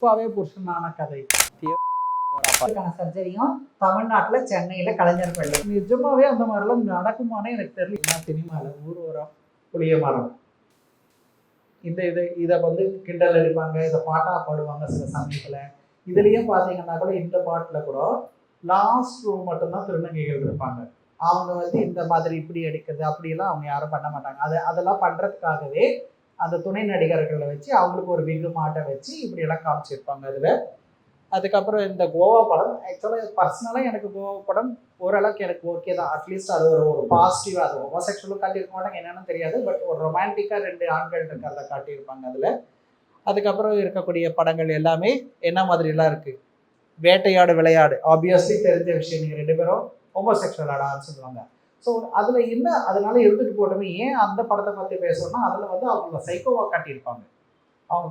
புஷ்பாவே புருஷனான கதை சர்ஜரியும் தமிழ்நாட்டுல சென்னையில கலைஞர் பள்ளி. நிஜமாவே அந்த மாதிரிலாம் நடக்குமானே எனக்கு தெரியல. சினிமாவில் ஊர் ஓரம் புளிய மரம் இதை வந்து கிண்டல் அடிப்பாங்க, இதை பாட்டா பாடுவாங்க சில சமயத்துல. இதுலயும் பாத்தீங்கன்னா கூட இந்த பாட்டுல கூட லாஸ்ட் ரூம் மட்டும்தான் திருநங்கைகள் இருப்பாங்க. அவங்க வந்து இந்த மாதிரி இப்படி அடிக்கிறது அப்படியெல்லாம் அவங்க யாரும் பண்ண மாட்டாங்க. அதெல்லாம் பண்றதுக்காகவே அந்த துணை நடிகர்களை வச்சு அவங்களுக்கு ஒரு விகு மாட்டை வச்சு இப்படியெல்லாம் காமிச்சிருப்பாங்க அதில். அதுக்கப்புறம் இந்த கோவா படம் ஆக்சுவலாக பர்சனலாக எனக்கு கோவா படம் ஓரளவுக்கு எனக்கு ஓகே தான். அட்லீஸ்ட் அது ஒரு பாசிட்டிவாக, அது ஹோமோசெக்சுவலும் காட்டியிருக்க மாட்டாங்க, என்னன்னு தெரியாது. பட் ஒரு ரொமான்டிக்காக 2 ஆண்கள் இருக்கிறத காட்டியிருப்பாங்க அதில். அதுக்கப்புறம் இருக்கக்கூடிய படங்கள் எல்லாமே என்ன மாதிரிலாம் இருக்குது, வேட்டையாடு விளையாடு ஆப்வியஸ்லி தெரிஞ்ச விஷயம். நீங்கள் 2 பேரும் ஹோமோசெக்சுவலாடான்னு சொல்லுவாங்க. ஸோ அதில் என்ன, அதனால இருந்துட்டு போட்டோமே, ஏன் அந்த படத்தை பற்றி பேசணும்னா அதில் வந்து அவங்க சைக்கோவாக காட்டியிருப்பாங்க. அவங்க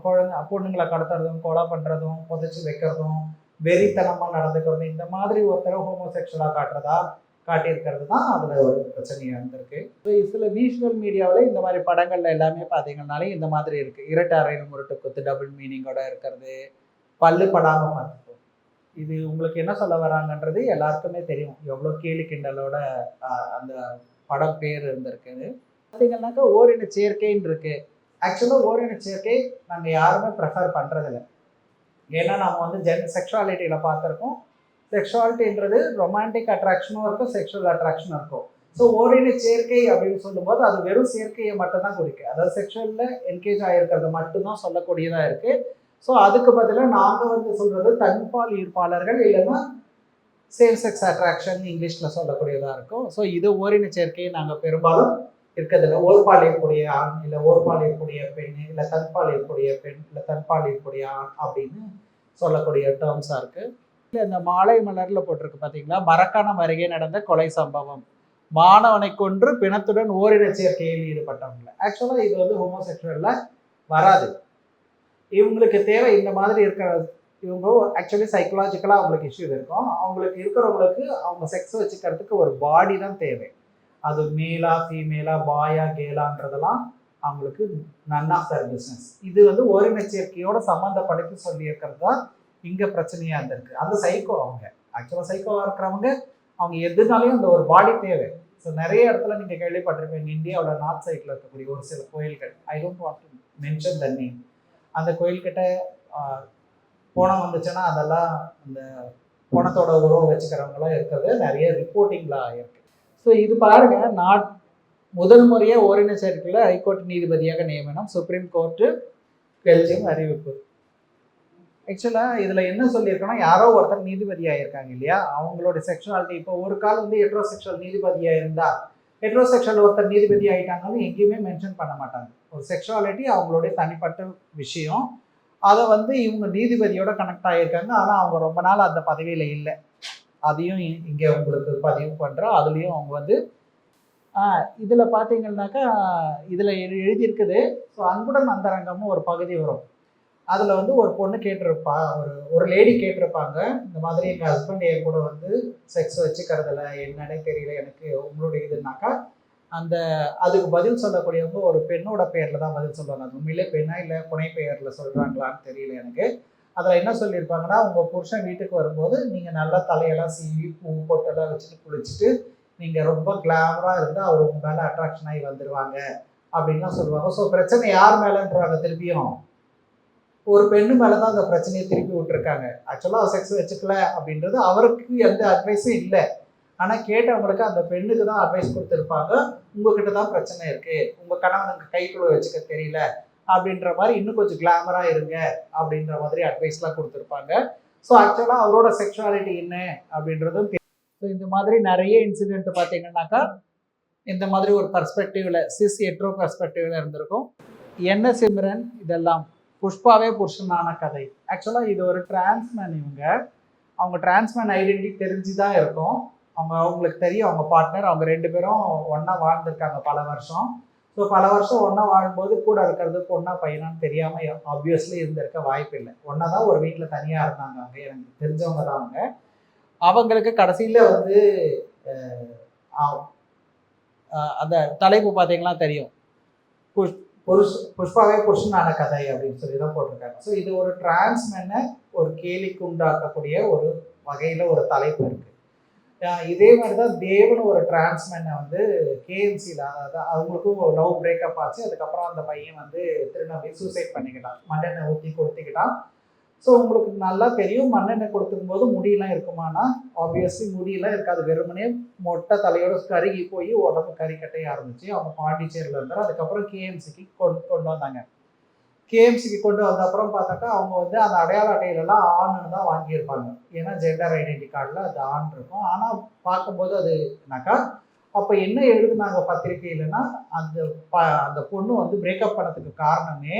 பொண்ணுங்களை கடத்துறதும், கொலை பண்ணுறதும், புதைச்சி வைக்கிறதும், வெறித்தனமாக நடந்துக்கிறதும், இந்த மாதிரி ஒருத்தர ஹோமோசெக்சுவலாக காட்டியிருக்கிறது தான் அதில் ஒரு பிரச்சனையாக இருந்திருக்கு. சில விஷுவல் மீடியாவில் இந்த மாதிரி படங்கள்ல எல்லாமே பார்த்தீங்கன்னாலே இந்த மாதிரி இருக்குது. இரட்டாரையில் முரட்டு குத்து, டபுள் மீனிங்கோட இருக்கிறது, பல்லு படாமல் பார்த்துப்போம். இது உங்களுக்கு என்ன சொல்ல வராங்கன்றது எல்லாருக்குமே தெரியும். எவ்வளோ கேலி கிண்டலோட அந்த படம் பேர் இருந்திருக்குது. பார்த்தீங்கன்னாக்கா ஓரின சேர்க்கைன்னு இருக்கு. ஆக்சுவலாக ஓரின சேர்க்கை நாங்கள் யாருமே ப்ரெஃபர் பண்ணுறதில்ல. ஏன்னா நம்ம வந்து செக்ஷுவாலிட்டியில் பார்த்துருக்கோம். செக்ஷுவாலிட்டின்றது ரொமான்டிக் அட்ராக்ஷனும் இருக்கும், செக்ஷுவல் அட்ராக்ஷனும் இருக்கும். ஸோ ஓரின சேர்க்கை அப்படின்னு சொல்லும்போது அது வெறும் சேர்க்கையை மட்டும்தான் குறிக்கும். அதாவது செக்ஷுவலில் என்கேஜ் ஆகிருக்கிறது மட்டும்தான் சொல்லக்கூடியதாக இருக்குது. ஸோ அதுக்கு பதிலாக நாங்கள் வந்து சொல்கிறது தன்பால் ஈர்ப்பாளர்கள், இல்லைன்னா சேம் செக்ஸ் அட்ராக்ஷன் இங்கிலீஷில் சொல்லக்கூடியதாக இருக்கும். ஸோ இது ஓரின சேர்க்கையை நாங்கள் பெரும்பாலும் இருக்கிறதில்ல. ஓர்பால் இருக்கக்கூடிய ஆண், இல்லை ஓர்பால் இருக்கக்கூடிய பெண், இல்லை தன்பால் இருக்கக்கூடிய பெண், இல்லை தன்பால் இருக்கக்கூடிய ஆண் அப்படின்னு சொல்லக்கூடிய டேர்ம்ஸாக இருக்குது. இல்லை இந்த மாலை மலரில் போட்டிருக்கு பார்த்தீங்களா, மரக்காணம் அருகே நடந்த கொலை சம்பவம், மாணவனை கொன்று பிணத்துடன் ஓரின சேர்க்கையில் ஈடுபட்டவங்களை. ஆக்சுவலாக இது வந்து ஹோமோசெக்சுவலில் வராது. இவங்களுக்கு தேவை இந்த மாதிரி இருக்கிற, இவங்க ஆக்சுவலி சைக்கலாஜிக்கலாக அவங்களுக்கு இஷ்யூ இருக்கும். அவங்களுக்கு இருக்கிறவங்களுக்கு அவங்க செக்ஸ் வச்சுக்கிறதுக்கு ஒரு பாடி தான் தேவை. அது மேலா ஃபீமேலா பாயா கேலான்றதெல்லாம் அவங்களுக்கு நன் ஆஃப் தர் பிஸ்னஸ். இது வந்து ஓரின சேர்க்கையோட சம்மந்தப்படுத்தி சொல்லியிருக்கிறது தான் இங்கே பிரச்சனையாக இருந்திருக்கு. அந்த சைக்கோ அவங்க ஆக்சுவலாக சைக்கோவாக இருக்கிறவங்க அவங்க எதுனாலையும் அந்த ஒரு பாடி தேவை. ஸோ நிறைய இடத்துல நீங்கள் கேள்விப்பட்டிருப்பீங்க, இந்தியாவில் நார்த் சைடில் இருக்கக்கூடிய ஒரு சில கோயில்கள், I don't want to mention the name, அந்த கோயில்கிட்ட போனம் வந்துச்சுன்னா அதெல்லாம் அந்த பணத்தோட உறவு வச்சுக்கிறவங்களாம் இருக்கிறது நிறைய ரிப்போர்ட்டிங்கில் ஆகிருக்கு. ஸோ இது பாருங்க, முதல் முறையாக ஓரின சேர்க்கையில் ஹைகோர்ட் நீதிபதியாக நியமனம், சுப்ரீம் கோர்ட்டு பெல்ஜியம் அறிவிப்பு. ஆக்சுவலாக இதில் என்ன சொல்லியிருக்கோன்னா, யாரோ ஒருத்தர் நீதிபதியாக இருக்காங்க இல்லையா, அவங்களோட செக்ஷுவாலிட்டி. இப்போ ஒரு கால் வந்து ஹெட்ரோசெக்சுவல் நீதிபதியாக இருந்தால், ஹெட்ரோசெக்சுவல் ஒருத்தர் நீதிபதி ஆகிட்டாங்கன்னு எங்கேயுமே மென்ஷன் பண்ண மாட்டாங்க. ஒரு செக்ஷுவாலிட்டி அவங்களுடைய தனிப்பட்ட விஷயம், அதை வந்து இவங்க நீதிபதியோட கனெக்ட் ஆகியிருக்காங்க. ஆனால் அவங்க ரொம்ப நாள் அந்த பதவியில் இல்லை. அதையும் இங்கே உங்களுக்கு பதிவு பண்ணுறோம். அதுலேயும் அவங்க வந்து இதில் பார்த்தீங்கன்னாக்கா இதில் எழுதியிருக்குது. ஸோ அன்புடன் அந்தரங்கமும் ஒரு பகுதி வரும். அதில் வந்து ஒரு பொண்ணு கேட்டிருப்பா, ஒரு லேடி கேட்டிருப்பாங்க, இந்த மாதிரி எங்கள் ஹஸ்பண்ட் என் கூட வந்து செக்ஸ் வச்சுக்கிறதில்ல, என்னன்னே தெரியல எனக்கு, உங்களுடைய இதுனாக்கா அதுக்கு பதில் சொல்லக்கூடியவங்க ஒரு பெண்ணோட பேரில் தான் பதில் சொல்லுவாங்க. அது உண்மையிலே பெண்ணா இல்லை புனை பெயரில் சொல்கிறாங்களான்னு தெரியல எனக்கு. அதில் என்ன சொல்லியிருப்பாங்கன்னா, உங்கள் புருஷன் வீட்டுக்கு வரும்போது நீங்கள் நல்லா தலையெல்லாம் சீவி பூ பொட்டெல்லாம் வச்சுட்டு குளிச்சுட்டு நீங்கள் ரொம்ப கிளாமராக இருந்தால் அவர் உங்கள் மேலே அட்ராக்ஷன் ஆகி வந்துடுவாங்க அப்படின்லாம் சொல்லுவாங்க. ஸோ பிரச்சனை யார் மேலேன்றாங்க, திருப்பியும் ஒரு பெண்ணு மேலே தான் அந்த பிரச்சனையை திருப்பி விட்டுருக்காங்க. ஆக்சுவலாக செக்ஸ் வச்சுக்கல அப்படின்றது அவருக்கு எந்த அட்வைஸும் இல்லை. ஆனால் கேட்டவங்களுக்கு அந்த பெண்ணுக்கு தான் அட்வைஸ் கொடுத்துருப்பாங்க, உங்ககிட்ட தான் பிரச்சனை இருக்குது, உங்கள் கணவனுக்கு கைக்குள்ள வச்சுக்க தெரியல அப்படின்ற மாதிரி, இன்னும் கொஞ்சம் கிளாமராக இருங்க அப்படின்ற மாதிரி அட்வைஸ்லாம் கொடுத்துருப்பாங்க. ஸோ ஆக்சுவலாக அவரோட செக்ஷுவாலிட்டி என்ன அப்படின்றதும் தெரியும். ஸோ இந்த மாதிரி நிறைய இன்சிடென்ட் பார்த்தீங்கன்னாக்கா இந்த மாதிரி ஒரு பர்ஸ்பெக்டிவில், சிஸ் எட்ரோ பர்ஸ்பெக்டிவில் இருந்திருக்கும். என்ன சிம்ரன் இதெல்லாம் புஷ்பாவே புருஷனான கதை. ஆக்சுவலாக இது ஒரு டிரான்ஸ்மேன். அவங்க டிரான்ஸ்மேன் ஐடென்டிட்டி தெரிஞ்சு தான் இருக்கும். அவங்களுக்கு தெரியும் அவங்க பார்ட்னர், அவங்க 2 பேரும் ஒன்றா வாழ்ந்திருக்காங்க பல வருஷம். ஸோ பல வருஷம் ஒன்றா வாழும்போது கூட இருக்கிறது பொண்ணா பையனான்னு தெரியாமல் ஆப்வியஸ்லி இருந்திருக்க வாய்ப்பு இல்லை. ஒன்றா தான் ஒரு வீட்டில் தனியாக இருந்தாங்க. அவங்க எனக்கு தெரிஞ்சவங்க தான். அவங்களுக்கு கடைசியில் வந்து அந்த தலைப்பு பார்த்தீங்கன்னா தெரியும், புஷ்பாவே புருஷனான கதை அப்படின்னு சொல்லி தான் போட்டிருக்காங்க. ஸோ இது ஒரு டிரான்ஸ்மென்னை ஒரு கேலிக்கு உண்டாக்கக்கூடிய ஒரு வகையில் ஒரு தலைப்பு இருக்குது. இதே மாதிரி தான் தேவன் ஒரு டிரான்ஸ்மென்னை வந்து கேஎம்சியில், அதாவது அவங்களுக்கும் லவ் பிரேக்கப் ஆச்சு. அதுக்கப்புறம் அந்த பையன் வந்து திருநம்பி சூசைட் பண்ணிக்கிட்டான், மண்ணெண்ணெய் ஊற்றி கொடுத்துக்கிட்டான். ஸோ உங்களுக்கு நல்லா தெரியும், மண்ணெண்ணெய் கொடுத்துக்கும் போது முடியெல்லாம் இருக்குமானா ஆப்வியஸ்லி முடியெல்லாம் இருக்காது. வெறுமனே மொட்டை தலையோட கருகி போய் உடம்பு கறிக்கட்டைய ஆரம்பிச்சு அவங்க பாண்டிச்சேரியில் இருந்தார். அதுக்கப்புறம் கேஎம்சிக்கு கொண்டு வந்தாங்க. கேஎம்சிக்கு கொண்டு வந்த அப்புறம் பார்த்தாக்கா அவங்க வந்து அந்த அடையாள அட்டையிலலாம் ஆணுன்னு தான் வாங்கியிருப்பாங்க. ஏன்னா ஜெண்டர் ஐடென்டி கார்டில் அது ஆண் இருக்கும். ஆனால் பார்க்கும்போது அதுனாக்கா அப்போ என்ன எழுதுனாங்க பத்திரிகையிலன்னா, அந்த பொண்ணு வந்து பிரேக்கப் பண்ணதுக்கு காரணமே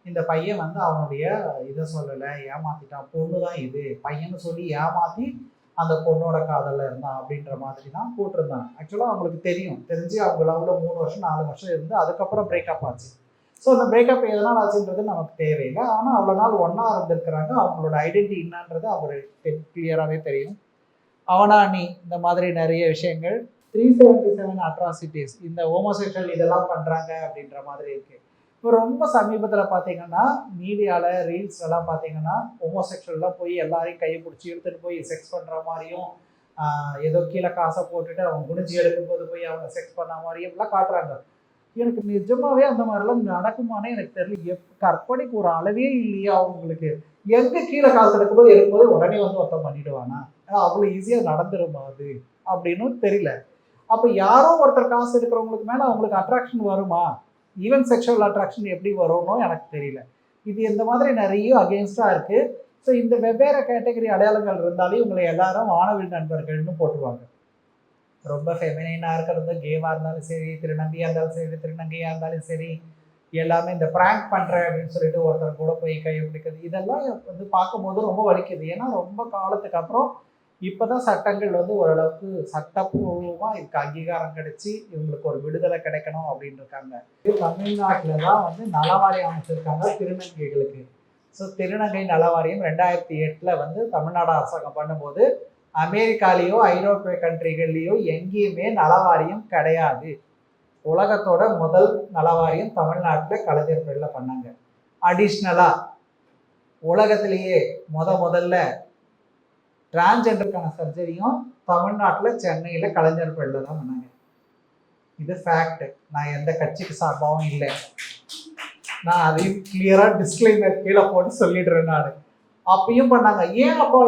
இந்த பையன் வந்து அவனுடைய இதை சொல்லலை, ஏமாத்திட்டான். பொண்ணு தான் இது, பையன்னு சொல்லி ஏமாற்றி அந்த பொண்ணோட காதலில் இருந்தான் அப்படின்ற மாதிரி தான் போட்டிருந்தாங்க. ஆக்சுவலாக அவங்களுக்கு தெரிஞ்சு அவங்க லவ்ல 3 வருஷம் 4 வருஷம் இருந்து அதுக்கப்புறம் பிரேக்கப் ஆச்சு. ஸோ அந்த பிரேக்கப் எதனால் ஆச்சுன்றது நமக்கு தேவையில்லை. ஆனால் அவ்வளோ நாள் ஒன்றா இருந்திருக்கிறாங்க. அவங்களோட ஐடென்டிட்டி என்னன்றது அவருக்கு கிளியராகவே தெரியும். அவனானி இந்த மாதிரி நிறைய விஷயங்கள், 377 அட்ராசிட்டிஸ், இந்த ஹோமோசெக்ஷுவல் இதெல்லாம் பண்ணுறாங்க அப்படின்ற மாதிரி இருக்குது. இப்போ ரொம்ப சமீபத்தில் பார்த்தீங்கன்னா மீடியாவில் ரீல்ஸ்லாம் பார்த்தீங்கன்னா ஹோமோசெக்ஷுவல்லாம் போய் எல்லாரையும் கையை பிடிச்சி இழுத்துட்டு போய் செக்ஸ் பண்ணுற மாதிரியும், ஏதோ கீழே காசை போட்டுட்டு அவங்க குனிஞ்சி எடுக்கும்போது போய் அவங்க செக்ஸ் பண்ண மாதிரியும் எல்லாம் காட்டுறாங்க. எனக்கு நிஜமாவே அந்த மாதிரிலாம் நடக்குமானே எனக்கு தெரியல. கற்பனைக்கு ஒரு அளவே இல்லையா அவங்களுக்கு? எங்கே கீழே காசு எடுக்கும்போது உடனே வந்து ஒருத்தம் பண்ணிடுவானா? அவ்வளோ ஈஸியாக நடந்துருமா அது அப்படின்னு தெரியல. அப்போ யாரோ ஒருத்தர் காசு எடுக்கிறவங்களுக்கு மேலே அவங்களுக்கு அட்ராக்ஷன் வருமா? ஈவன் செக்ஷுவல் அட்ராக்ஷன் எப்படி வரும்னோ எனக்கு தெரியல. இது இந்த மாதிரி நிறைய அகெயின்ஸ்டாக இருக்குது. ஸோ இந்த வெவ்வேறு கேட்டகரி அடையாளங்கள் இருந்தாலே இவங்களை எல்லாரும் வானவில் நண்பர்கள்னு போட்டுருவாங்க. ரொம்ப ஃபெமினைனாக இருக்கிறது, கேவாக இருந்தாலும் சரி, திருநங்கையாக இருந்தாலும் சரி, திருநங்கையாக இருந்தாலும் சரி, எல்லாமே இந்த ப்ராங்க் பண்ணுறேன் அப்படின்னு சொல்லிட்டு ஒருத்தர் கூட போய் கையை பிடிக்கிறது, இதெல்லாம் வந்து பார்க்கும்போது ரொம்ப வலிக்குது. ஏன்னா ரொம்ப காலத்துக்கு அப்புறம் இப்போ தான் சட்டங்கள் வந்து ஓரளவுக்கு சட்டப்பூர்வமாக இதுக்கு அங்கீகாரம் கிடைச்சி இவங்களுக்கு ஒரு விடுதலை கிடைக்கணும் அப்படின்னு இருக்காங்க. தமிழ்நாட்டில் தான் வந்து நலவாரியம் அமைச்சிருக்காங்க திருநங்கைகளுக்கு. ஸோ திருநங்கை நலவாரியம் 2008 வந்து தமிழ்நாடு அரசாங்கம் பண்ணும்போது அமெரிக்காலேயோ ஐரோப்பிய கண்ட்ரிகள்லேயோ எங்கேயுமே நலவாரியம் கிடையாது. உலகத்தோட முதல் நலவாரியம் தமிழ்நாட்டில் கலைஞர் பேரில் பண்ணாங்க. அடிஷ்னலாக உலகத்திலேயே முதல்ல டிரான்ஸ்ஜெண்டருக்கான சர்ஜரியும் தமிழ்நாட்டில் சென்னையில் கலைஞர் பேரில் தான் பண்ணாங்க. இது ஃபேக்ட். நான் எந்த கட்சிக்கு சார்பாகவும் இல்லை. நான் அதையும் கிளியராக டிஸ்க்ளைமர் கீழே போட்டு சொல்லிடுறேன். நான் அப்பயும் பண்ணாங்க. ஏன் அப்போ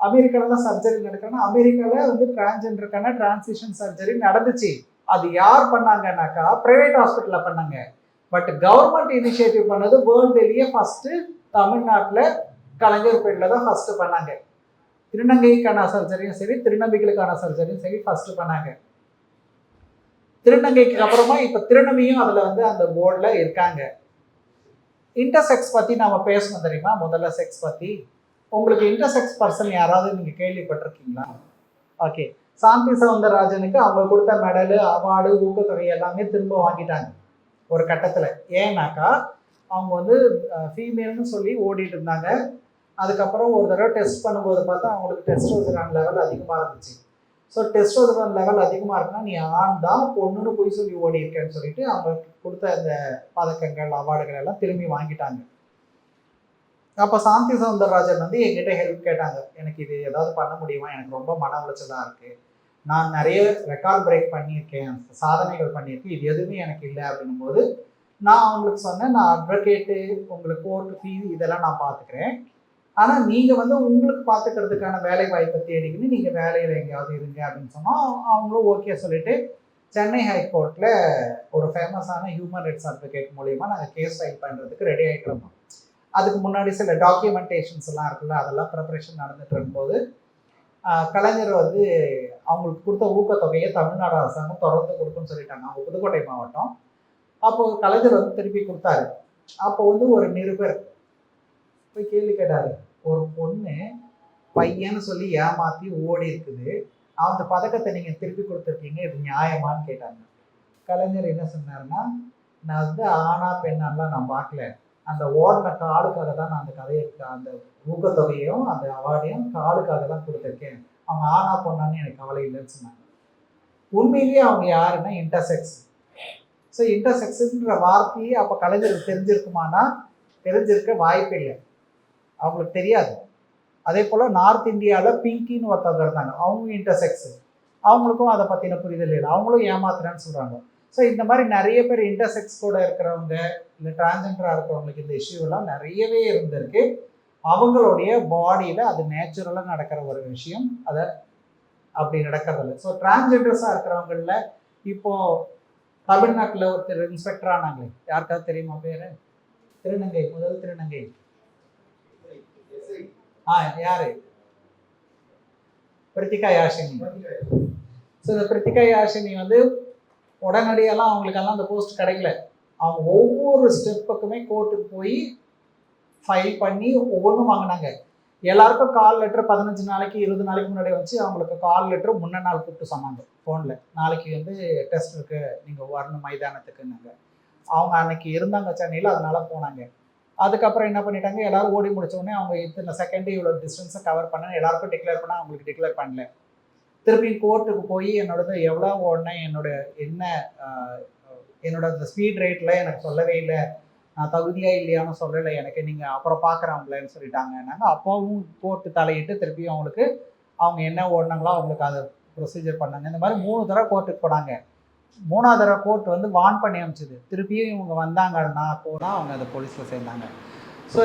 அமெரிக்காவில் சர்ஜரி நடக்குன்னா, அமெரிக்காவில் வந்து டிரான்ஸ்ஜெண்டருக்கான டிரான்சிஷன் சர்ஜரி நடந்துச்சு. அது யார் பண்ணாங்கன்னாக்கா ப்ரைவேட் ஹாஸ்பிட்டலில் பண்ணாங்க. பட் கவர்மெண்ட் இனிஷியேட்டிவ் பண்ணது வேர்ல்டுலேயே ஃபஸ்ட்டு தமிழ்நாட்டில் கலைஞர் பேரில் தான் ஃபஸ்ட்டு பண்ணாங்க. திருநங்கைக்கான சர்ஜரியும் சரி, திருநங்கைகளுக்கான சர்ஜரியும் சரி ஃபஸ்ட்டு பண்ணாங்க. திருநங்கைக்கு அப்புறமா இப்போ திருநங்கையும் அதில் வந்து அந்த போர்டில் இருக்காங்க. இன்டர்செக்ஸ் பற்றி நம்ம பேசணும் தெரியுமா? முதல்ல செக்ஸ் பற்றி. உங்களுக்கு இன்டர்செக்ஸ் பர்சன் யாராவது நீங்கள் கேள்விப்பட்டிருக்கீங்களா? ஓகே, சாந்தி சவுந்தரராஜனுக்கு அவங்க கொடுத்த மெடலு, அவார்டு, ஊக்கத்தொகை எல்லாமே திரும்ப வாங்கிட்டாங்க ஒரு கட்டத்தில். ஏன்னாக்கா அவங்க வந்து ஃபீமேல்னு சொல்லி ஓடிட்டு இருந்தாங்க. அதுக்கப்புறம் ஒரு தடவை டெஸ்ட் பண்ணும்போது பார்த்தா அவங்களுக்கு டெஸ்டோஸ்டெரான் லெவல் அதிகமாக இருந்துச்சு. ஸோ டெஸ்டோஸ்டெரான் லெவல் அதிகமாக இருக்குன்னா நீ ஆண் தான், பொண்ணுன்னு போய் சொல்லி ஓடி இருக்கேன்னு சொல்லிட்டு அவங்க கொடுத்த அந்த பதக்கங்கள், அவார்டுகள் எல்லாம் திரும்பி வாங்கிட்டாங்க. அப்போ சாந்தி சவுந்தரராஜன் வந்து எங்கிட்ட ஹெல்ப் கேட்டாங்க. எனக்கு இது ஏதாவது பண்ண முடியுமா? எனக்கு ரொம்ப மன உளைச்சலாக இருக்குது. நான் நிறைய ரெக்கார்ட் பிரேக் பண்ணியிருக்கேன், சாதனைகள் பண்ணியிருக்கேன், இது எதுவுமே எனக்கு இல்லை அப்படின்னும் போது நான் அவங்களுக்கு சொன்னேன், நான் அட்வொகேட்டு, உங்களுக்கு கோர்ட்டு ஃபீ இதெல்லாம் நான் பார்த்துக்கிறேன். ஆனால் நீங்கள் வந்து உங்களுக்கு பார்த்துக்கிறதுக்கான வேலை வாய்ப்பை தேடிக்கின்னு நீங்கள் வேலையில் எங்கேயாவது இருங்க அப்படின்னு சொன்னால் அவங்களும் ஓகே சொல்லிவிட்டு சென்னை ஹைகோர்ட்டில் ஒரு ஃபேமஸான ஹியூமன் ரைட்ஸ் அட்வொகேட் மூலயமா நாங்கள் கேஸ் ஃபைல் பண்ணுறதுக்கு ரெடி ஆகிக்கிறோம். அதுக்கு முன்னாடி சில டாக்குமெண்டேஷன்ஸ் எல்லாம் இருக்குல்ல, அதெல்லாம் ப்ரிப்பரேஷன் நடந்துட்டு இருக்கும்போது கலைஞர் வந்து அவங்களுக்கு கொடுத்த ஊக்கத்தொகையை தமிழ்நாடு அரசாங்கம் தொடர்ந்து கொடுக்குன்னு சொல்லிட்டாங்க. அவங்க புதுக்கோட்டை மாவட்டம். அப்போது கலைஞர் வந்து திருப்பி கொடுத்தாரு. அப்போ வந்து ஒரு நிருபர் போய் கேள்வி கேட்டார். ஒரு பொண்ணு பையன்னு சொல்லி ஏமாற்றி ஓடி இருக்குது, அந்த பதக்கத்தை நீங்கள் திருப்பி கொடுத்துருக்கீங்க, இது நியாயமானு கேட்டாங்க. கலைஞர் என்ன சொன்னாருன்னா, நான் வந்து ஆணா பெண்ணாலாம் நான் பார்க்கல, அந்த ஓடின காலுக்காக தான் நான் அந்த கதையை, அந்த ஊக்கத்தொகையும் அந்த அவார்டையும் காலுக்காக தான் கொடுத்துருக்கேன். அவங்க ஆணா பொண்ணான்னு எனக்கு கவலை இல்லைன்னு சொன்னாங்க. உண்மையிலேயே அவங்க யாருன்னா இன்டர்செக்ஸ். ஸோ இன்டர்செக்ஸ்ன்ற வார்த்தையே அப்போ கலைஞருக்கு தெரிஞ்சிருக்குமானா தெரிஞ்சிருக்க வாய்ப்பில்லை, அவங்களுக்கு தெரியாது. அதே போல் நார்த் இந்தியாவில் பிங்கின்னு ஒருத்தவங்க இருந்தாங்க, அவங்க இன்டர்செக்ஸ், அவங்களுக்கும் அதை பற்றின புரிதல் இல்லை, அவங்களும் ஏமாத்துறேன்னு சொல்கிறாங்க. ஸோ இந்த மாதிரி நிறைய பேர் இன்டர்செக்ஸ் கூட இருக்கிறவங்க இல்லை டிரான்ஸ்ஜெண்டராக இருக்கிறவங்களுக்கு இந்த இஷ்யூலாம் நிறையவே இருந்திருக்கு. அவங்களுடைய பாடியில் அது நேச்சுரலாக நடக்கிற ஒரு விஷயம், அதை அப்படி நடக்கிறதில்ல. ஸோ டிரான்ஸ்ஜெண்டர்ஸாக இருக்கிறவங்கள இப்போது தமிழ்நாட்டில் ஒருத்தர் இன்ஸ்பெக்டர் ஆனாங்களே, யாருக்காவது தெரியுமா பேர்? திருநங்கை, முதல் திருநங்கை யாரு? பிரித்திகா யாஷினி. ஸோ இந்த பிரித்திகா யாஷினி வந்து உடனடியெல்லாம் அவங்களுக்கெல்லாம் அந்த போஸ்ட் கிடைக்கல. அவங்க ஒவ்வொரு ஸ்டெப்புக்குமே கோர்ட்டுக்கு போய் ஃபைல் பண்ணி ஒவ்வொன்றும் வாங்கினாங்க. எல்லாருக்கும் கால் லெட்டர் 15 நாளைக்கு 20 நாளைக்கு முன்னாடி வச்சு அவங்களுக்கு கால் லெட்டர் முன்ன நாள் கூப்பிட்டு சொன்னாங்க ஃபோனில், நாளைக்கு வந்து டெஸ்ட் இருக்கு, நீங்கள் வரணும் மைதானத்துக்குன்னாங்க. அவங்க அன்னைக்கு இருந்தாங்க சென்னையில், அதனால போனாங்க. அதுக்கப்புறம் என்ன பண்ணிட்டாங்க, எல்லாரும் ஓடி முடிச்சோடனே அவங்க இத்தனை செகண்ட் இவ்வளோ டிஸ்டன்ஸை கவர் பண்ண எல்லாருக்கும் டிக்ளேர் பண்ணால் அவங்களுக்கு டிக்ளேர் பண்ணல. திருப்பி கோர்ட்டுக்கு போய் என்னோடது எவ்வளோ ஓடனே என்னோட அந்த ஸ்பீட் ரேட்டில் எனக்கு சொல்லவே இல்லை, நான் தகுதியாக இல்லையான்னு சொல்லலை எனக்கு, நீங்கள் அப்புறம் பார்க்குறவங்களேன்னு சொல்லிட்டாங்க. நாங்கள் அப்போவும் கோர்ட்டு தலையிட்டு திருப்பி அவங்களுக்கு அவங்க என்ன ஓடினாங்களோ அவங்களுக்கு அதை ப்ரொசீஜர் பண்ணாங்க. இந்த மாதிரி 3 தடவை கோர்ட்டுக்கு போனாங்க. 3ஆவது தடவை கோர்ட் வந்து வார்ன் பண்ணி அனுப்பிச்சிது. திருப்பியும் இவங்க வந்தாங்கன்னா போனால் அவங்க அதை போலீஸில் சேர்ந்தாங்க. ஸோ